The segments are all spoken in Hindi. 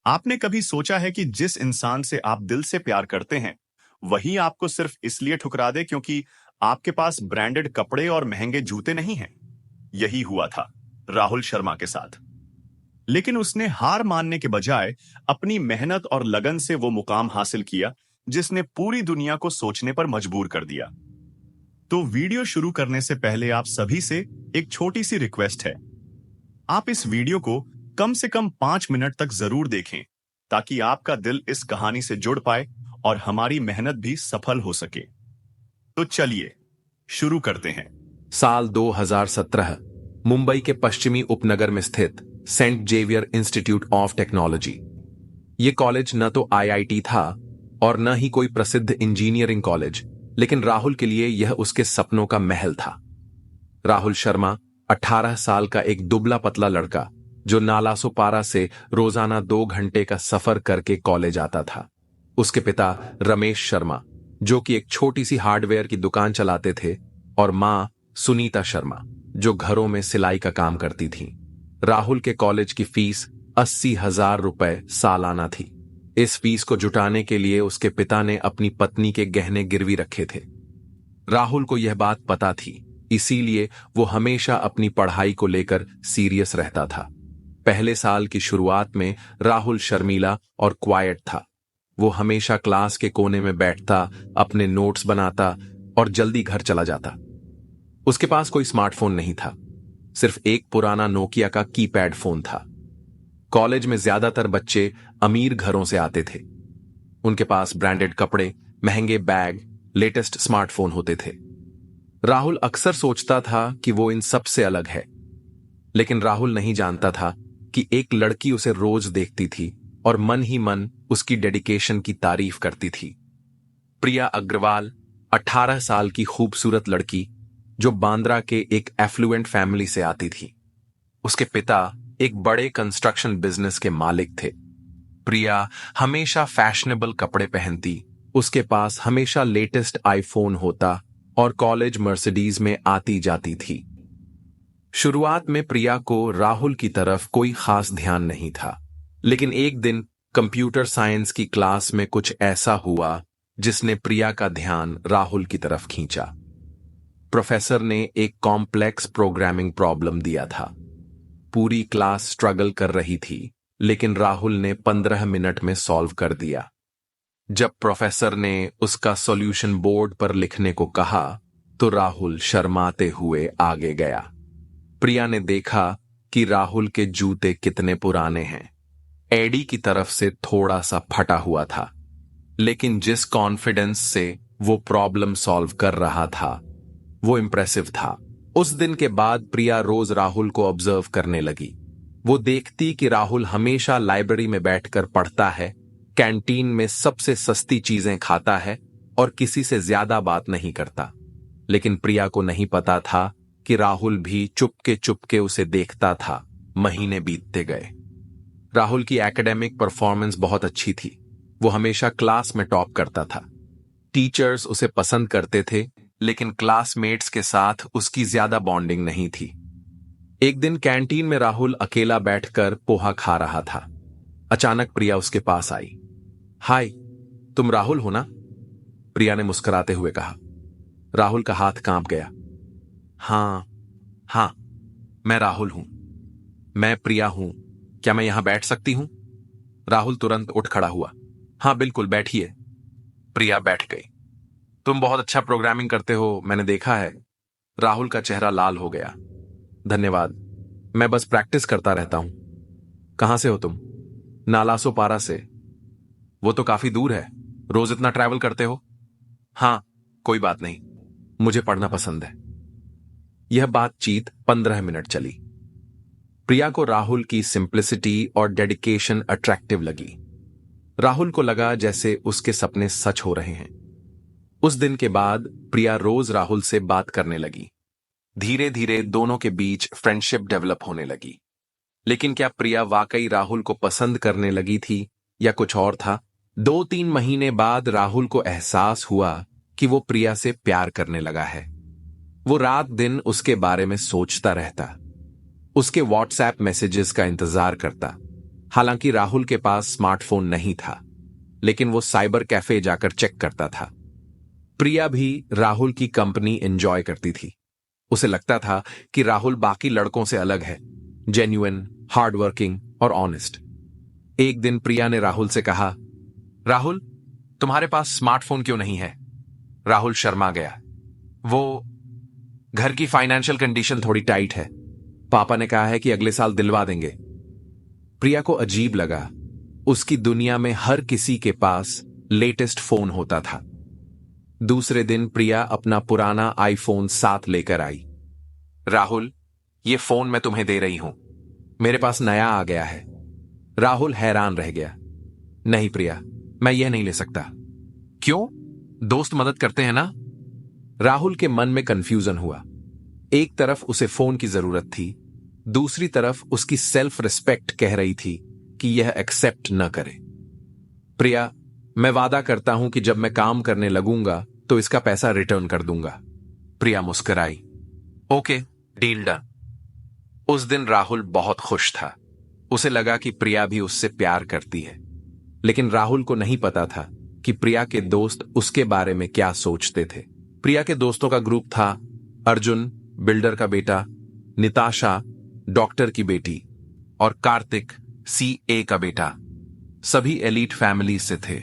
आपने कभी सोचा है कि जिस इंसान से आप दिल से प्यार करते हैं, वही आपको सिर्फ इसलिए ठुकरा दे क्योंकि आपके पास ब्रांडेड कपड़े और महंगे जूते नहीं हैं? यही हुआ था राहुल शर्मा के साथ। लेकिन उसने हार मानने के बजाय अपनी मेहनत और लगन से वो मुकाम हासिल किया, जिसने पूरी दुनिया को सोचने पर मजबूर कर दिया। तो वीडियो शुरू करने से पहले आप सभी से एक छोटी सी रिक्वेस्ट है। आप इस वीडियो को कम से कम 5 मिनट तक जरूर देखें, ताकि आपका दिल इस कहानी से जुड़ पाए और हमारी मेहनत भी सफल हो सके। तो चलिए शुरू करते हैं। साल 2017 मुंबई के पश्चिमी उपनगर में स्थित Saint Xavier Institute of Technology. ये कॉलेज न तो आईआईटी था और न ही कोई प्रसिद्ध इंजीनियरिंग कॉलेज, लेकिन राहुल के लिए यह उसके सपनों का महल था। राहुल शर्मा 18 साल का एक दुबला पतला लड़का, जो नालासोपारा से रोजाना 2 घंटे का सफर करके कॉलेज आता था। उसके पिता रमेश शर्मा, जो कि एक छोटी सी हार्डवेयर की दुकान चलाते थे, और मां सुनीता शर्मा, जो घरों में सिलाई का काम करती थीं। राहुल के कॉलेज की फीस 80,000 रुपए सालाना थी। इस फीस को जुटाने के लिए उसके पिता ने अपनी पत्नी के गहने गिरवी रखे थे। राहुल को यह बात पता थी, इसीलिए वो हमेशा अपनी पढ़ाई को लेकर सीरियस रहता था। पहले साल की शुरुआत में राहुल शर्मीला और क्वाइट था। वो हमेशा क्लास के कोने में बैठता, अपने नोट्स बनाता और जल्दी घर चला जाता। उसके पास कोई स्मार्टफोन नहीं था, सिर्फ एक पुराना नोकिया का कीपैड फोन था। कॉलेज में ज्यादातर बच्चे अमीर घरों से आते थे। उनके पास ब्रांडेड कपड़े, महंगे बैग, लेटेस्ट स्मार्टफोन होते थे। राहुल अक्सर सोचता था कि वो इन सब से अलग है, लेकिन राहुल नहीं जानता था कि एक लड़की उसे रोज देखती थी और मन ही मन उसकी डेडिकेशन की तारीफ करती थी। प्रिया अग्रवाल 18 साल की खूबसूरत लड़की, जो बांद्रा के एक एफ्लुएंट फैमिली से आती थी। उसके पिता एक बड़े कंस्ट्रक्शन बिजनेस के मालिक थे। प्रिया हमेशा फैशनेबल कपड़े पहनती, उसके पास हमेशा लेटेस्ट आईफोन होता और कॉलेज मर्सिडीज में आती जाती थी। शुरुआत में प्रिया को राहुल की तरफ कोई खास ध्यान नहीं था, लेकिन एक दिन कंप्यूटर साइंस की क्लास में कुछ ऐसा हुआ जिसने प्रिया का ध्यान राहुल की तरफ खींचा। प्रोफेसर ने एक कॉम्प्लेक्स प्रोग्रामिंग प्रॉब्लम दिया था। पूरी क्लास स्ट्रगल कर रही थी, लेकिन राहुल ने 15 मिनट में सॉल्व कर दिया। जब प्रोफेसर ने उसका सॉल्यूशन बोर्ड पर लिखने को कहा, तो राहुल शर्माते हुए आगे गया। प्रिया ने देखा कि राहुल के जूते कितने पुराने हैं। एडी की तरफ से थोड़ा सा फटा हुआ था, लेकिन जिस कॉन्फिडेंस से वो प्रॉब्लम सॉल्व कर रहा था, वो इंप्रेसिव था। उस दिन के बाद प्रिया रोज राहुल को ऑब्जर्व करने लगी। वो देखती कि राहुल हमेशा लाइब्रेरी में बैठकर पढ़ता है, कैंटीन में सबसे सस्ती चीजें खाता है और किसी से ज्यादा बात नहीं करता। लेकिन प्रिया को नहीं पता था कि राहुल भी चुपके चुपके उसे देखता था। महीने बीतते गए। राहुल की एकेडमिक परफॉर्मेंस बहुत अच्छी थी। वो हमेशा क्लास में टॉप करता था। टीचर्स उसे पसंद करते थे, लेकिन क्लासमेट्स के साथ उसकी ज्यादा बॉन्डिंग नहीं थी। एक दिन कैंटीन में राहुल अकेला बैठकर पोहा खा रहा था। अचानक प्रिया उसके पास आई। हाय, तुम राहुल हो ना? प्रिया ने मुस्कुराते हुए कहा। राहुल का हाथ कांप गया। हाँ, मैं राहुल हूं। मैं प्रिया हूं। क्या मैं यहां बैठ सकती हूं? राहुल तुरंत उठ खड़ा हुआ। हाँ बिल्कुल, बैठिए। प्रिया बैठ गई। तुम बहुत अच्छा प्रोग्रामिंग करते हो, मैंने देखा है। राहुल का चेहरा लाल हो गया। धन्यवाद, मैं बस प्रैक्टिस करता रहता हूं। कहां से हो तुम? नालासोपारा से। वो तो काफी दूर है, रोज इतना ट्रैवल करते हो? हाँ, कोई बात नहीं, मुझे पढ़ना पसंद है। यह बातचीत 15 मिनट चली। प्रिया को राहुल की सिंप्लिसिटी और डेडिकेशन अट्रैक्टिव लगी। राहुल को लगा जैसे उसके सपने सच हो रहे हैं। उस दिन के बाद प्रिया रोज राहुल से बात करने लगी। धीरे धीरे दोनों के बीच फ्रेंडशिप डेवलप होने लगी। लेकिन क्या प्रिया वाकई राहुल को पसंद करने लगी थी या कुछ और था? 2-3 महीने बाद राहुल को एहसास हुआ कि वो प्रिया से प्यार करने लगा है। वो रात दिन उसके बारे में सोचता रहता, उसके व्हाट्सएप मैसेजेस का इंतजार करता, हालांकि राहुल के पास स्मार्टफोन नहीं था, लेकिन वो साइबर कैफे जाकर चेक करता था। प्रिया भी राहुल की कंपनी एंजॉय करती थी। उसे लगता था कि राहुल बाकी लड़कों से अलग है, जेन्युइन, हार्डवर्किंग और ऑनेस्ट। एक दिन प्रिया ने राहुल से कहा, राहुल, तुम्हारे पास स्मार्टफोन क्यों नहीं है? राहुल शर्मा गया। वो, घर की फाइनेंशियल कंडीशन थोड़ी टाइट है, पापा ने कहा है कि अगले साल दिलवा देंगे। प्रिया को अजीब लगा। उसकी दुनिया में हर किसी के पास लेटेस्ट फोन होता था। दूसरे दिन प्रिया अपना पुराना आईफोन 7 लेकर आई। राहुल, ये फोन मैं तुम्हें दे रही हूं, मेरे पास नया आ गया है। राहुल हैरान रह गया। नहीं प्रिया, मैं यह नहीं ले सकता। क्यों? दोस्त मदद करते हैं ना? राहुल के मन में कंफ्यूजन हुआ। एक तरफ उसे फोन की जरूरत थी, दूसरी तरफ उसकी सेल्फ रिस्पेक्ट कह रही थी कि यह एक्सेप्ट न करे। प्रिया, मैं वादा करता हूं कि जब मैं काम करने लगूंगा तो इसका पैसा रिटर्न कर दूंगा। प्रिया मुस्कुराई। Okay, deal done. उस दिन राहुल बहुत खुश था। उसे लगा कि प्रिया भी उससे प्यार करती है। लेकिन राहुल को नहीं पता था कि प्रिया के दोस्त उसके बारे में क्या सोचते थे। प्रिया के दोस्तों का ग्रुप था अर्जुन, बिल्डर का बेटा, निताशा, डॉक्टर की बेटी, और कार्तिक, सीए का बेटा। सभी एलीट फैमिली से थे।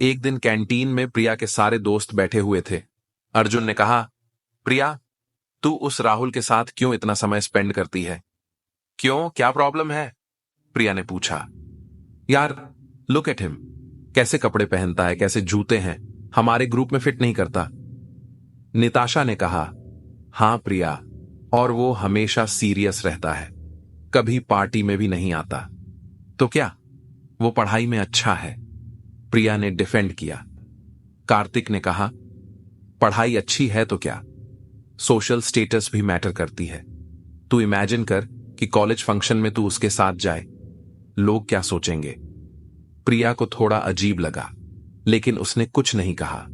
एक दिन कैंटीन में प्रिया के सारे दोस्त बैठे हुए थे। अर्जुन ने कहा, प्रिया, तू उस राहुल के साथ क्यों इतना समय स्पेंड करती है? क्यों, क्या प्रॉब्लम है? प्रिया ने पूछा। यार, लुक एट हिम, कैसे कपड़े पहनता है, कैसे जूते हैं, हमारे ग्रुप में फिट नहीं करता। निताशा ने कहा, हां प्रिया, और वो हमेशा सीरियस रहता है, कभी पार्टी में भी नहीं आता। तो क्या, वो पढ़ाई में अच्छा है? प्रिया ने डिफेंड किया। कार्तिक ने कहा, पढ़ाई अच्छी है तो क्या, सोशल स्टेटस भी मैटर करती है। तू इमेजिन कर कि कॉलेज फंक्शन में तू उसके साथ जाए, लोग क्या सोचेंगे? प्रिया को थोड़ा अजीब लगा, लेकिन उसने कुछ नहीं कहा।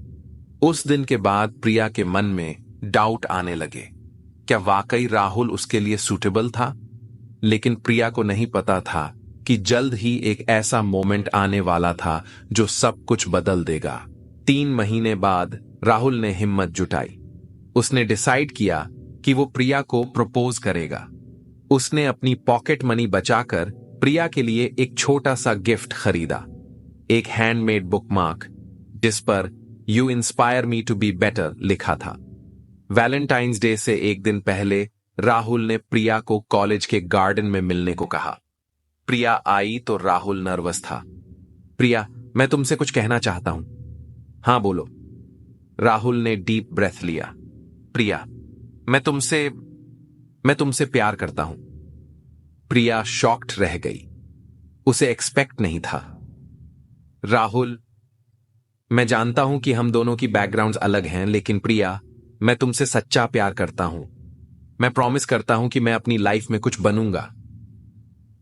उस दिन के बाद प्रिया के मन में डाउट आने लगे। क्या वाकई राहुल उसके लिए सूटेबल था? लेकिन प्रिया को नहीं पता था कि जल्द ही एक ऐसा मोमेंट आने वाला था जो सब कुछ बदल देगा। 3 महीने बाद राहुल ने हिम्मत जुटाई। उसने डिसाइड किया कि वो प्रिया को प्रपोज करेगा। उसने अपनी पॉकेट मनी बचाकर प्रिया के लिए एक छोटा सा गिफ्ट खरीदा, एक हैंडमेड बुकमार्क जिस पर you inspire me to be better लिखा था। वैलेंटाइंस डे से एक दिन पहले राहुल ने प्रिया को कॉलेज के गार्डन में मिलने को कहा। प्रिया आई तो राहुल नर्वस था। प्रिया, मैं तुमसे कुछ कहना चाहता हूं। हां बोलो। राहुल ने डीप ब्रेथ लिया। प्रिया, मैं तुमसे प्यार करता हूं। प्रिया शॉक्ड रह गई। उसे एक्सपेक्ट नहीं था। राहुल, मैं जानता हूं कि हम दोनों की बैकग्राउंड्स अलग हैं, लेकिन प्रिया, मैं तुमसे सच्चा प्यार करता हूं। मैं प्रॉमिस करता हूं कि मैं अपनी लाइफ में कुछ बनूंगा।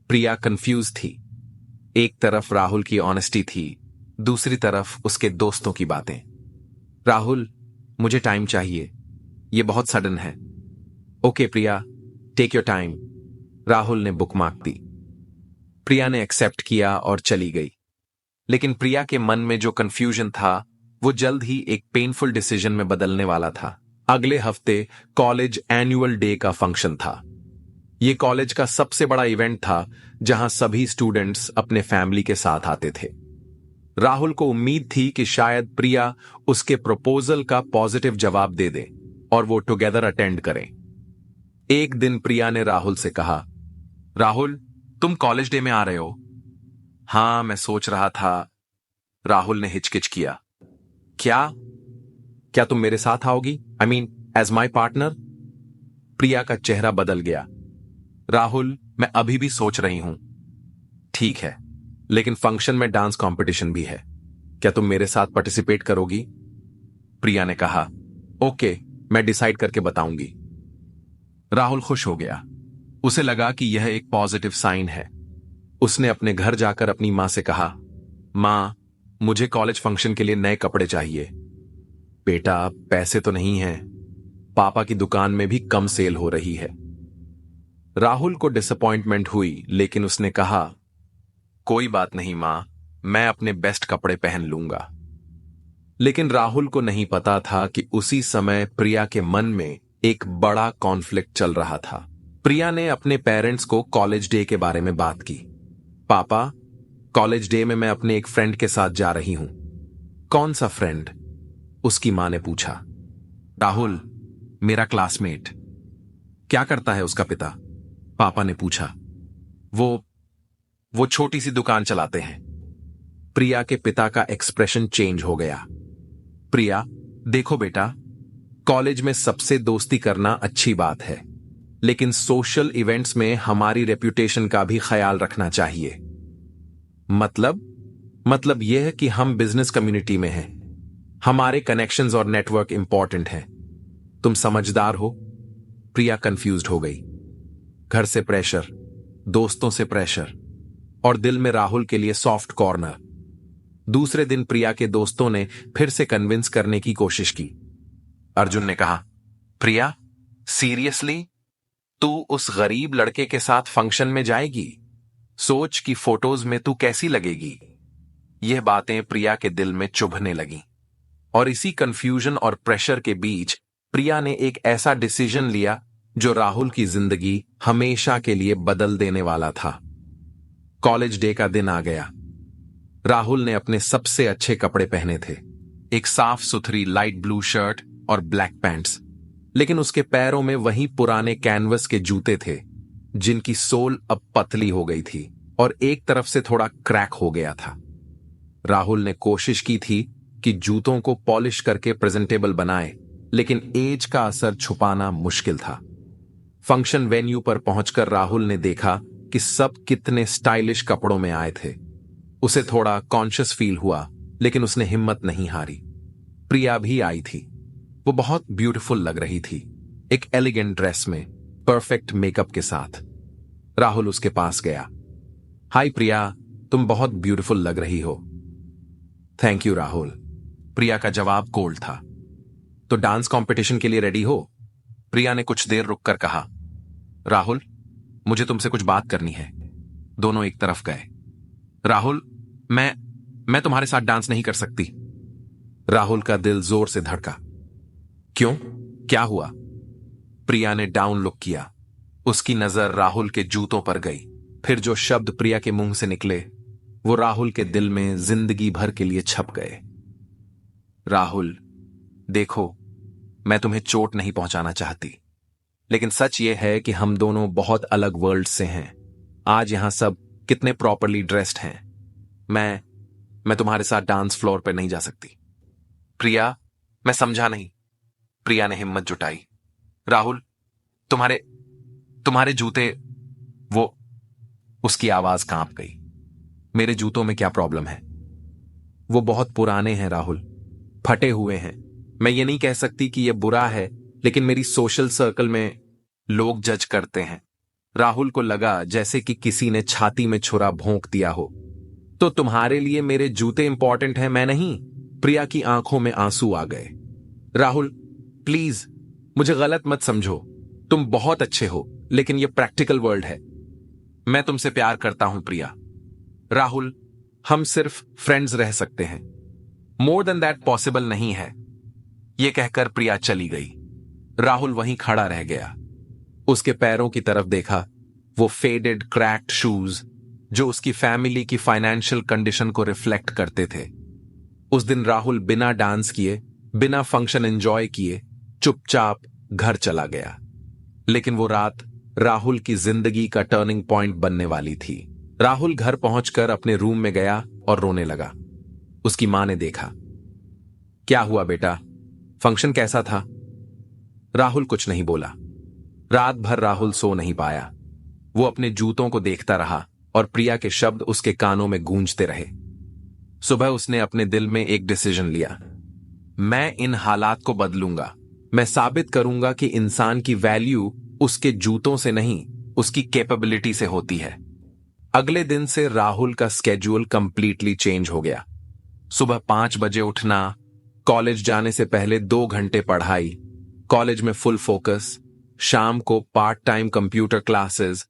प्रिया कंफ्यूज थी। एक तरफ राहुल की ऑनेस्टी थी, दूसरी तरफ उसके दोस्तों की बातें। राहुल, मुझे टाइम चाहिए, ये बहुत सडन है। Okay Priya, take your time. Rahul ने बुकमार्क दी। प्रिया ने एक्सेप्ट किया और चली गई। लेकिन प्रिया के मन में जो कंफ्यूजन था वो जल्द ही एक पेनफुल डिसीजन में बदलने वाला था। अगले हफ्ते कॉलेज एनुअल डे का फंक्शन था। यह कॉलेज का सबसे बड़ा इवेंट था जहां सभी स्टूडेंट्स अपने फैमिली के साथ आते थे। राहुल को उम्मीद थी कि शायद प्रिया उसके प्रपोजल का पॉजिटिव जवाब दे दे और वो टुगेदर अटेंड करें। एक दिन प्रिया ने राहुल से कहा, राहुल, तुम कॉलेज डे में आ रहे हो? हां, मैं सोच रहा था। राहुल ने हिचकिच किया। क्या तुम मेरे साथ आओगी? I mean as my partner? Priya का चेहरा बदल गया। राहुल, मैं अभी भी सोच रही हूं। ठीक है, लेकिन फंक्शन में डांस कंपटीशन भी है, क्या तुम मेरे साथ पार्टिसिपेट करोगी? प्रिया ने कहा, ओके, मैं डिसाइड करके बताऊंगी। राहुल खुश हो गया। उसे लगा कि यह एक पॉजिटिव साइन है। उसने अपने घर जाकर अपनी मां से कहा, मां, मुझे कॉलेज फंक्शन के लिए नए कपड़े चाहिए। बेटा, पैसे तो नहीं हैं, पापा की दुकान में भी कम सेल हो रही है। राहुल को डिसअपॉइंटमेंट हुई, लेकिन उसने कहा, कोई बात नहीं मां, मैं अपने बेस्ट कपड़े पहन लूंगा। लेकिन राहुल को नहीं पता था कि उसी समय प्रिया के मन में एक बड़ा कॉन्फ्लिक्ट चल रहा था। प्रिया ने अपने पेरेंट्स को कॉलेज डे के बारे में बात की। पापा, कॉलेज डे में मैं अपने एक फ्रेंड के साथ जा रही हूं। कौन सा फ्रेंड? उसकी मां ने पूछा। राहुल, मेरा क्लासमेट। क्या करता है उसका पिता? पापा ने पूछा। वो छोटी सी दुकान चलाते हैं। प्रिया के पिता का एक्सप्रेशन चेंज हो गया। प्रिया, देखो बेटा, कॉलेज में सबसे दोस्ती करना अच्छी बात है, लेकिन सोशल इवेंट्स में हमारी रेप्यूटेशन का भी ख्याल रखना चाहिए। मतलब यह है कि हम बिजनेस कम्युनिटी में हैं। हमारे कनेक्शंस और नेटवर्क इंपॉर्टेंट हैं। तुम समझदार हो? प्रिया कंफ्यूज्ड हो गई। घर से प्रेशर, दोस्तों से प्रेशर और दिल में राहुल के लिए सॉफ्ट कॉर्नर। दूसरे दिन प्रिया के दोस्तों ने फिर से कन्विंस करने की कोशिश की। अर्जुन ने कहा, प्रिया, सीरियसली तू उस गरीब लड़के के साथ फंक्शन में जाएगी? सोच कि फोटोज में तू कैसी लगेगी। यह बातें प्रिया के दिल में चुभने लगीं। और इसी कंफ्यूजन और प्रेशर के बीच प्रिया ने एक ऐसा डिसीजन लिया जो राहुल की जिंदगी हमेशा के लिए बदल देने वाला था। कॉलेज डे का दिन आ गया। राहुल ने अपने सबसे अच्छे कपड़े पहने थे, एक साफ सुथरी लाइट ब्लू शर्ट और ब्लैक पैंट्स, लेकिन उसके पैरों में वही पुराने कैनवस के जूते थे जिनकी सोल अब पतली हो गई थी और एक तरफ से थोड़ा क्रैक हो गया था। राहुल ने कोशिश की थी कि जूतों को पॉलिश करके प्रेजेंटेबल बनाए, लेकिन एज का असर छुपाना मुश्किल था। फंक्शन वेन्यू पर पहुंचकर राहुल ने देखा कि सब कितने स्टाइलिश कपड़ों में आए थे। उसे थोड़ा कॉन्शियस फील हुआ, लेकिन उसने हिम्मत नहीं हारी। प्रिया भी आई थी। वो बहुत ब्यूटीफुल लग रही थी, एक एलिगेंट ड्रेस में, परफेक्ट मेकअप के साथ। राहुल उसके पास गया। हाय प्रिया, तुम बहुत ब्यूटीफुल लग रही हो। Thank you Rahul. प्रिया का जवाब कोल्ड था। तो डांस कंपटीशन के लिए रेडी हो? प्रिया ने कुछ देर रुककर कहा। राहुल, मुझे तुमसे कुछ बात करनी है। दोनों एक तरफ गए। राहुल, मैं तुम्हारे साथ डांस नहीं कर सकती। राहुल का दिल जोर से धड़का। क्यों? क्या हुआ? प्रिया ने डाउन लुक किया। उसकी नजर राहुल के जूतों पर गई। फिर जो शब्द प्रिया के मुंह से निकले वो राहुल के दिल में जिंदगी भर के लिए छप गए। राहुल, देखो, मैं तुम्हें चोट नहीं पहुंचाना चाहती, लेकिन सच यह है कि हम दोनों बहुत अलग वर्ल्ड से हैं। आज यहां सब कितने प्रॉपरली ड्रेस्ड हैं। मैं तुम्हारे साथ डांस फ्लोर पर नहीं जा सकती। प्रिया, मैं समझा नहीं। प्रिया ने हिम्मत जुटाई। राहुल, तुम्हारे जूते, वो, उसकी आवाज कांप गई। मेरे जूतों में क्या प्रॉब्लम है? वो बहुत पुराने हैं राहुल, फटे हुए हैं। मैं ये नहीं कह सकती कि ये बुरा है, लेकिन मेरी सोशल सर्कल में लोग जज करते हैं। राहुल को लगा जैसे कि किसी ने छाती में छुरा भोंक दिया हो। तो तुम्हारे लिए मेरे जूते इंपॉर्टेंट हैं, मैं नहीं? प्रिया की आंखों में आंसू आ गए। राहुल, प्लीज मुझे गलत मत समझो। तुम बहुत अच्छे हो, लेकिन यह प्रैक्टिकल वर्ल्ड है। मैं तुमसे प्यार करता हूं प्रिया। राहुल, हम सिर्फ फ्रेंड्स रह सकते हैं। मोर देन दैट पॉसिबल नहीं है। यह कहकर प्रिया चली गई। राहुल वहीं खड़ा रह गया। उसके पैरों की तरफ देखा। वो फेडेड क्रैक्ड शूज जो उसकी फैमिली की फाइनेंशियल कंडीशन को रिफ्लेक्ट करते थे। उस दिन राहुल बिना डांस किए, बिना फंक्शन एंजॉय किए चुपचाप घर चला गया। लेकिन वो रात राहुल की जिंदगी का टर्निंग पॉइंट बनने वाली थी। राहुल घर पहुंचकर अपने रूम में गया और रोने लगा। उसकी मां ने देखा। क्या हुआ बेटा, फंक्शन कैसा था? राहुल कुछ नहीं बोला। रात भर राहुल सो नहीं पाया। वो अपने जूतों को देखता रहा और प्रिया के शब्द उसके कानों में गूंजते रहे। सुबह उसने अपने दिल में एक डिसीजन लिया। मैं इन हालात को बदलूंगा। मैं साबित करूंगा कि इंसान की वैल्यू उसके जूतों से नहीं, उसकी कैपेबिलिटी से होती है। अगले दिन से राहुल का स्केड्यूल कंप्लीटली चेंज हो गया। सुबह 5 बजे उठना, कॉलेज जाने से पहले 2 घंटे पढ़ाई, कॉलेज में फुल फोकस, शाम को पार्ट टाइम कंप्यूटर क्लासेस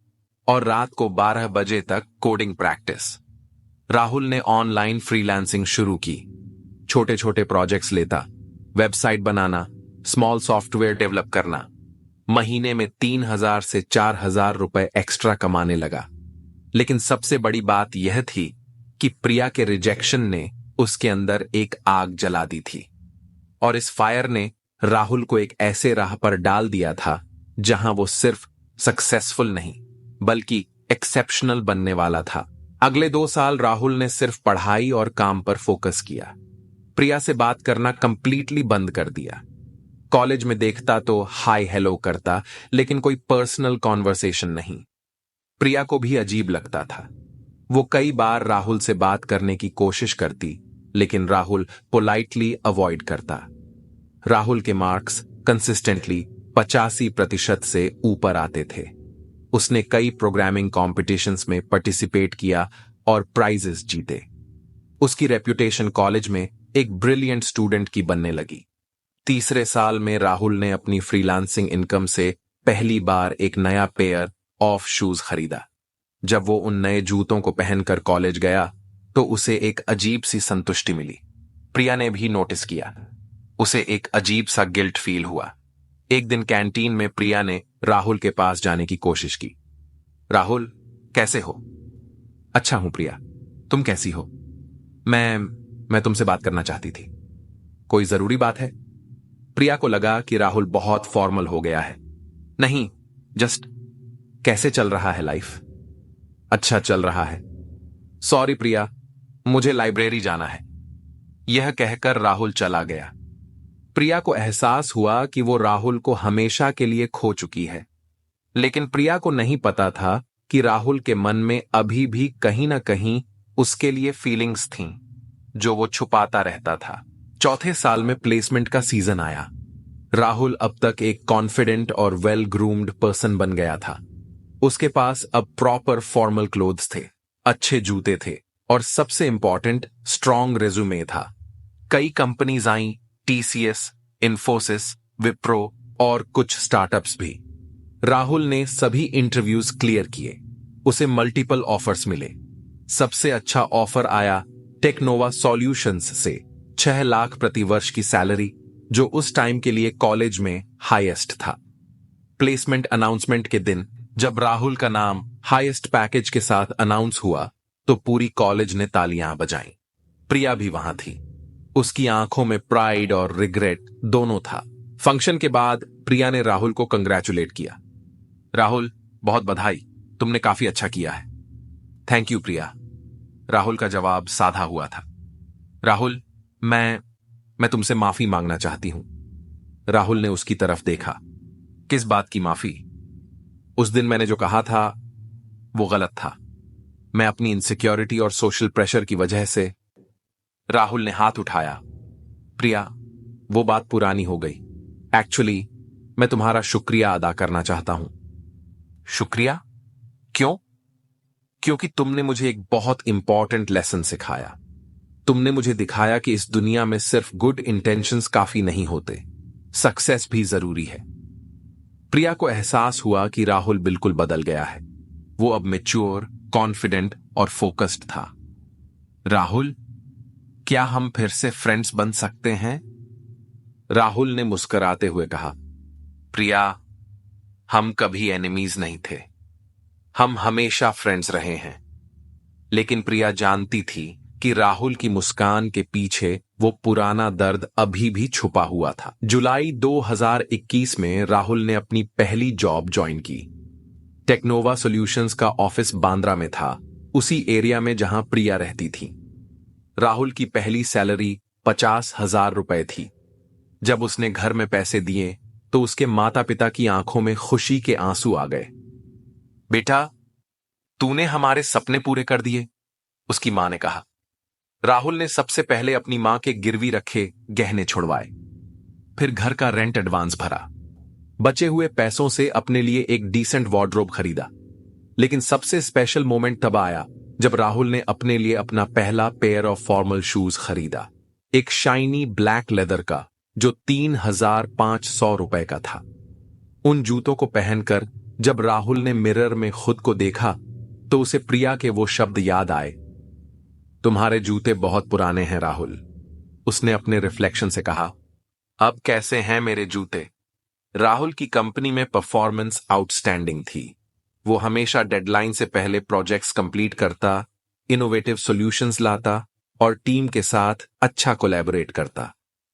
और रात को 12 बजे तक कोडिंग प्रैक्टिस। राहुल ने ऑनलाइन फ्रीलांसिंग शुरू की। छोटे छोटे प्रोजेक्ट्स लेता, वेबसाइट बनाना, स्मॉल सॉफ्टवेयर डेवलप करना। महीने में 3,000 से 4,000 रुपए एक्स्ट्रा कमाने लगा। लेकिन सबसे बड़ी बात यह थी कि प्रिया के रिजेक्शन ने उसके अंदर एक आग जला दी थी, और इस फायर ने राहुल को एक ऐसे राह पर डाल दिया था जहां वो सिर्फ सक्सेसफुल नहीं बल्कि एक्सेप्शनल बनने वाला था। अगले 2 साल राहुल ने सिर्फ पढ़ाई और काम पर फोकस किया। प्रिया से बात करना कंप्लीटली बंद कर दिया। कॉलेज में देखता तो हाय हेलो करता, लेकिन कोई पर्सनल कॉन्वर्सेशन नहीं। प्रिया को भी अजीब लगता था। वो कई बार राहुल से बात करने की कोशिश करती, लेकिन राहुल पोलाइटली अवॉइड करता। राहुल के मार्क्स कंसिस्टेंटली 85% से ऊपर आते थे। उसने कई प्रोग्रामिंग कॉम्पिटिशन्स में पार्टिसिपेट किया और प्राइजेस जीते। उसकी रेप्यूटेशन कॉलेज में एक ब्रिलियंट स्टूडेंट की बनने लगी। तीसरे साल में राहुल ने अपनी फ्रीलांसिंग इनकम से पहली बार एक नया पेयर ऑफ शूज खरीदा। जब वो उन नए जूतों को पहनकर कॉलेज गया तो उसे एक अजीब सी संतुष्टि मिली। प्रिया ने भी नोटिस किया। उसे एक अजीब सा गिल्ट फील हुआ। एक दिन कैंटीन में प्रिया ने राहुल के पास जाने की कोशिश की। राहुल, कैसे हो? अच्छा हूं प्रिया, तुम कैसी हो? मैं तुमसे बात करना चाहती थी। कोई जरूरी बात है? प्रिया को लगा कि राहुल बहुत फॉर्मल हो गया है। नहीं, जस्ट कैसे चल रहा है लाइफ? अच्छा चल रहा है। सॉरी प्रिया, मुझे लाइब्रेरी जाना है। यह कहकर राहुल चला गया। प्रिया को एहसास हुआ कि वो राहुल को हमेशा के लिए खो चुकी है। लेकिन प्रिया को नहीं पता था कि राहुल के मन में अभी भी कहीं ना कहीं उसके लिए फीलिंग्स थीं, जो वो छुपाता रहता था। चौथे साल में प्लेसमेंट का सीजन आया। राहुल अब तक एक कॉन्फिडेंट और वेल ग्रूम्ड पर्सन बन गया था। उसके पास अब प्रॉपर फॉर्मल क्लोथ्स थे, अच्छे जूते थे और सबसे इंपॉर्टेंट स्ट्रॉन्ग रेज्यूमे था। कई कंपनीज आईं, टीसीएस, इन्फोसिस, विप्रो और कुछ स्टार्टअप्स भी। राहुल ने सभी इंटरव्यूज क्लियर किए। उसे मल्टीपल ऑफर्स मिले। सबसे अच्छा ऑफर आया टेक्नोवा सॉल्यूशंस से 6 लाख प्रति वर्ष की सैलरी, जो उस टाइम के लिए कॉलेज में हाईएस्ट था। प्लेसमेंट अनाउंसमेंट के दिन जब राहुल का नाम हाईएस्ट पैकेज के साथ अनाउंस हुआ तो पूरी कॉलेज ने तालियां बजाईं। प्रिया भी वहां थी। उसकी आंखों में प्राइड और रिग्रेट दोनों था। फंक्शन के बाद प्रिया ने राहुल को कंग्रेचुलेट किया। राहुल, बहुत बधाई, तुमने काफी अच्छा किया है। थैंक यू प्रिया। राहुल का जवाब साधा हुआ था। राहुल, मैं तुमसे माफी मांगना चाहती हूं। राहुल ने उसकी तरफ देखा। किस बात की माफी? उस दिन मैंने जो कहा था वो गलत था। मैं अपनी इनसिक्योरिटी और सोशल प्रेशर की वजह से। राहुल ने हाथ उठाया। प्रिया, वो बात पुरानी हो गई। एक्चुअली मैं तुम्हारा शुक्रिया अदा करना चाहता हूं। शुक्रिया? क्यों? क्योंकि तुमने मुझे एक बहुत इंपॉर्टेंट लेसन सिखाया। तुमने मुझे दिखाया कि इस दुनिया में सिर्फ गुड इंटेंशंस काफी नहीं होते, सक्सेस भी जरूरी है। प्रिया को एहसास हुआ कि राहुल बिल्कुल बदल गया है। वो अब मैच्योर, कॉन्फिडेंट और फोकस्ड था। राहुल, क्या हम फिर से फ्रेंड्स बन सकते हैं? राहुल ने मुस्कुराते हुए कहा। प्रिया, हम कभी एनिमीज नहीं थे। हम हमेशा फ्रेंड्स रहे हैं। लेकिन प्रिया जानती थी कि राहुल की मुस्कान के पीछे वो पुराना दर्द अभी भी छुपा हुआ था। जुलाई 2021 में राहुल ने अपनी पहली जॉब ज्वाइन की। टेक्नोवा सॉल्यूशंस का ऑफिस बांद्रा में था, उसी एरिया में जहां प्रिया रहती थी। राहुल की पहली सैलरी 50,000 रुपए थी। जब उसने घर में पैसे दिए तो उसके माता पिता की आंखों में खुशी के आंसू आ गए। बेटा, तूने हमारे सपने पूरे कर दिए, उसकी मां ने कहा। राहुल ने सबसे पहले अपनी मां के गिरवी रखे गहने छुड़वाए, फिर घर का रेंट एडवांस भरा, बचे हुए पैसों से अपने लिए एक डिसेंट वार्डरोब खरीदा। लेकिन सबसे स्पेशल मोमेंट तब आया जब राहुल ने अपने लिए अपना पहला पेयर ऑफ फॉर्मल शूज खरीदा। एक शाइनी ब्लैक लेदर का, जो 3,500 रुपए का था। उन जूतों को पहनकर जब राहुल ने मिरर में खुद को देखा तो उसे प्रिया के वो शब्द याद आए। तुम्हारे जूते बहुत पुराने हैं राहुल, उसने अपने रिफ्लेक्शन से कहा। अब कैसे हैं मेरे जूते? राहुल की कंपनी में परफॉर्मेंस आउटस्टैंडिंग थी। वो हमेशा डेडलाइन से पहले प्रोजेक्ट्स कंप्लीट करता, इनोवेटिव सॉल्यूशंस लाता और टीम के साथ अच्छा कोलैबोरेट करता।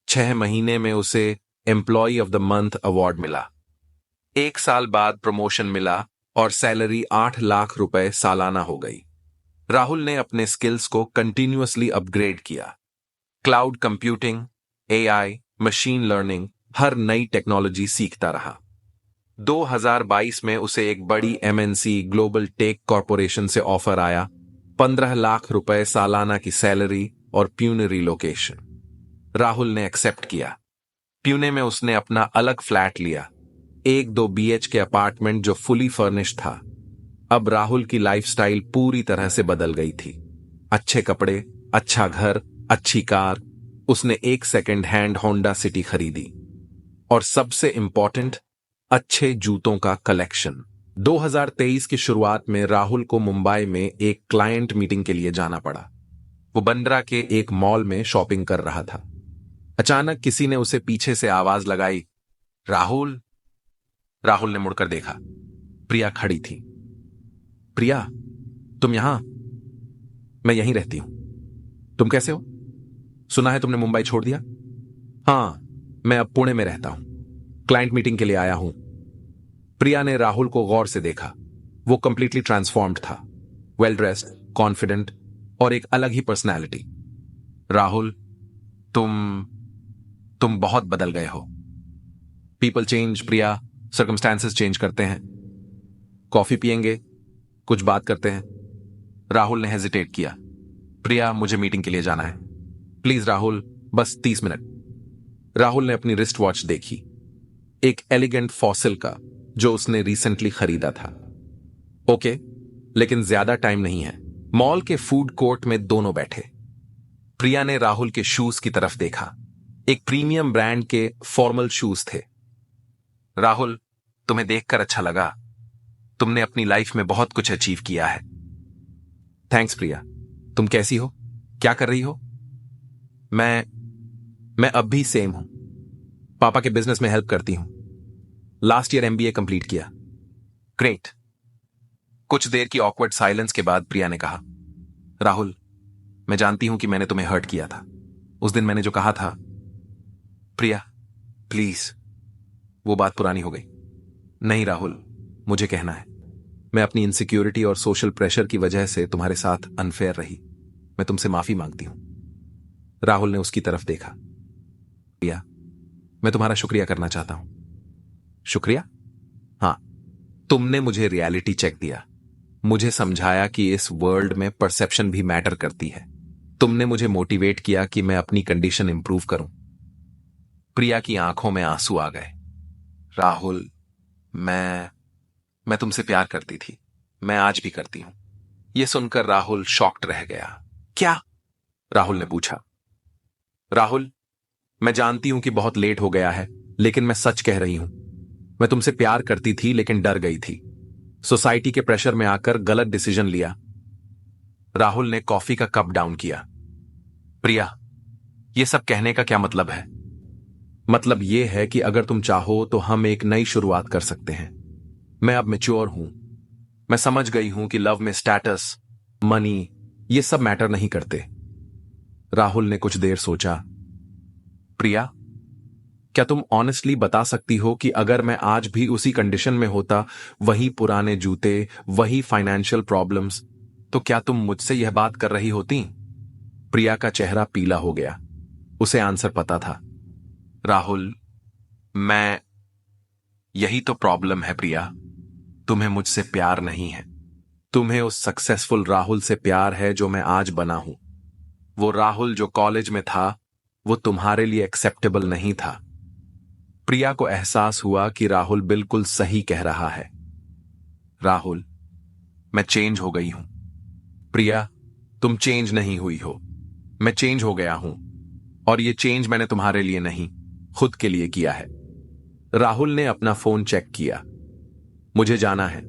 6 महीने में उसे employee of the month award मिला। 1 साल बाद प्रमोशन मिला और सैलरी 8 लाख रुपए सालाना हो गई। राहुल ने अपने स्किल्स को कंटिन्यूअसली अपग्रेड किया। Cloud computing, AI, machine learning, हर नई टेक्नोलॉजी सीखता रहा। 2022 में उसे एक बड़ी एमएनसी ग्लोबल टेक कॉरपोरेशन से ऑफर आया, 15 लाख रुपए सालाना की सैलरी और प्यूने रिलोकेशन। राहुल ने एक्सेप्ट किया। प्यूने में उसने अपना अलग फ्लैट लिया, 1-2 BHK अपार्टमेंट जो फुली फर्निश्ड था। अब राहुल की लाइफस्टाइल पूरी तरह से बदल गई थी। अच्छे कपड़े, अच्छा घर, अच्छी कार। उसने एक सेकंड हैंड होंडा सिटी खरीदी और सबसे इंपॉर्टेंट, अच्छे जूतों का कलेक्शन। 2023 की शुरुआत में राहुल को मुंबई में एक क्लाइंट मीटिंग के लिए जाना पड़ा। वो बंद्रा के एक मॉल में शॉपिंग कर रहा था। अचानक किसी ने उसे पीछे से आवाज लगाई, राहुल। राहुल ने मुड़कर देखा। प्रिया खड़ी थी। प्रिया, तुम यहां? मैं यहीं रहती हूं। तुम कैसे हो? सुना है तुमने मुंबई छोड़ दिया। हां, मैं अब पुणे में रहता हूं, क्लाइंट मीटिंग के लिए आया हूं। प्रिया ने राहुल को गौर से देखा। वो कंप्लीटली ट्रांसफॉर्म्ड था, वेल ड्रेस्ड, कॉन्फिडेंट और एक अलग ही पर्सनैलिटी। राहुल, तुम बहुत बदल गए हो। पीपल चेंज प्रिया, सर्कमस्टांसेस चेंज करते हैं। कॉफी पियेंगे, कुछ बात करते हैं। राहुल ने हेजिटेट किया। प्रिया, मुझे मीटिंग के लिए जाना है। प्लीज राहुल, बस 30 मिनट। राहुल ने अपनी रिस्ट वॉच देखी, एक एलिगेंट फॉसिल का जो उसने रिसेंटली खरीदा था। ओके, लेकिन ज्यादा टाइम नहीं है। मॉल के फूड कोर्ट में दोनों बैठे। प्रिया ने राहुल के शूज की तरफ देखा। एक प्रीमियम ब्रांड के फॉर्मल शूज थे। राहुल, तुम्हें देखकर अच्छा लगा। तुमने अपनी लाइफ में बहुत कुछ अचीव किया है। थैंक्स प्रिया। तुम कैसी हो? क्या कर रही हो? मैं अब भी सेम हूं। पापा के बिजनेस में हेल्प करती हूं। लास्ट ईयर MBA कंप्लीट किया। ग्रेट। कुछ देर की ऑकवर्ड साइलेंस के बाद प्रिया ने कहा, राहुल, मैं जानती हूं कि मैंने तुम्हें हर्ट किया था। उस दिन मैंने जो कहा था। प्रिया, प्लीज। वो बात पुरानी हो गई। नहीं राहुल, मुझे कहना है। मैं अपनी इनसिक्योरिटी और सोशल प्रेशर की वजह से तुम्हारे साथ अनफेयर रही। मैं तुमसे माफी मांगती हूं। राहुल ने उसकी तरफ देखा। प्रिया, मैं तुम्हारा शुक्रिया करना चाहता हूं। शुक्रिया? हां, तुमने मुझे रियलिटी चेक दिया, मुझे समझाया कि इस वर्ल्ड में परसेप्शन भी मैटर करती है। तुमने मुझे मोटिवेट किया कि मैं अपनी कंडीशन इंप्रूव करूं। प्रिया की आंखों में आंसू आ गए। राहुल, मैं तुमसे प्यार करती थी। मैं आज भी करती हूं। यह सुनकर राहुल शॉक्ड रह गया। क्या? राहुल ने पूछा। राहुल, मैं जानती हूं कि बहुत लेट हो गया है, लेकिन मैं सच कह रही हूं। मैं तुमसे प्यार करती थी लेकिन डर गई थी। सोसाइटी के प्रेशर में आकर गलत डिसीजन लिया। राहुल ने कॉफी का कप डाउन किया। प्रिया, यह सब कहने का क्या मतलब है? मतलब यह है कि अगर तुम चाहो तो हम एक नई शुरुआत कर सकते हैं। मैं अब मैच्योर हूं। मैं समझ गई हूं कि लव में स्टेटस, मनी, ये सब मैटर नहीं करते। राहुल ने कुछ देर सोचा। प्रिया, क्या तुम ऑनेस्टली बता सकती हो कि अगर मैं आज भी उसी कंडीशन में होता, वही पुराने जूते, वही फाइनेंशियल प्रॉब्लम्स, तो क्या तुम मुझसे यह बात कर रही होती? प्रिया का चेहरा पीला हो गया। उसे आंसर पता था। राहुल, यही तो प्रॉब्लम है प्रिया। तुम्हें मुझसे प्यार नहीं है। तुम्हें उस सक्सेसफुल राहुल से प्यार है जो मैं आज बना हूं। वो राहुल जो कॉलेज में था, वो तुम्हारे लिए एक्सेप्टेबल नहीं था। प्रिया को एहसास हुआ कि राहुल बिल्कुल सही कह रहा है। राहुल, मैं चेंज हो गई हूं। प्रिया, तुम चेंज नहीं हुई हो। मैं चेंज हो गया हूं, और ये चेंज मैंने तुम्हारे लिए नहीं, खुद के लिए किया है। राहुल ने अपना फोन चेक किया। मुझे जाना है,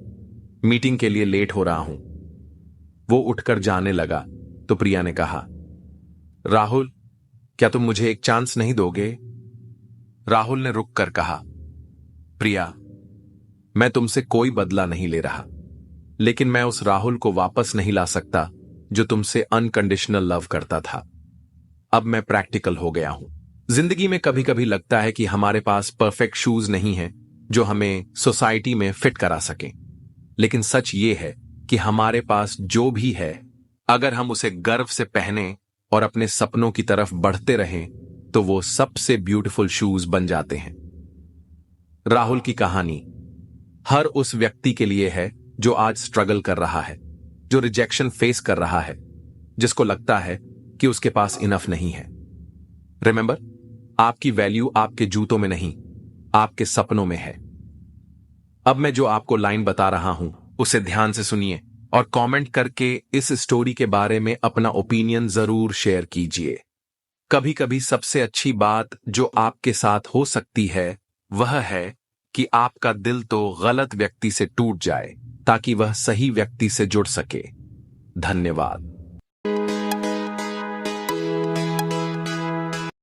मीटिंग के लिए लेट हो रहा हूं। वो उठकर जाने लगा। तो प्रिया ने कहा, राहुल, क्या तुम मुझे एक चांस नहीं दोगे? राहुल ने रुक कर कहा, प्रिया, मैं तुमसे कोई बदला नहीं ले रहा, लेकिन मैं उस राहुल को वापस नहीं ला सकता जो तुमसे अनकंडीशनल लव करता था। अब मैं प्रैक्टिकल हो गया हूं। जिंदगी में कभी कभी लगता है कि हमारे पास परफेक्ट शूज नहीं हैं जो हमें सोसाइटी में फिट करा सकें, लेकिन सच ये है कि हमारे पास जो भी है, अगर हम उसे गर्व से पहने और अपने सपनों की तरफ बढ़ते रहें तो वो सबसे ब्यूटीफुल शूज बन जाते हैं। राहुल की कहानी हर उस व्यक्ति के लिए है जो आज स्ट्रगल कर रहा है, जो रिजेक्शन फेस कर रहा है, जिसको लगता है कि उसके पास इनफ नहीं है। रिमेंबर, आपकी वैल्यू आपके जूतों में नहीं, आपके सपनों में है। अब मैं जो आपको लाइन बता रहा हूं उसे ध्यान से सुनिए और कमेंट करके इस स्टोरी के बारे में अपना ओपिनियन जरूर शेयर कीजिए। कभी कभी सबसे अच्छी बात जो आपके साथ हो सकती है वह है कि आपका दिल तो गलत व्यक्ति से टूट जाए ताकि वह सही व्यक्ति से जुड़ सके। धन्यवाद।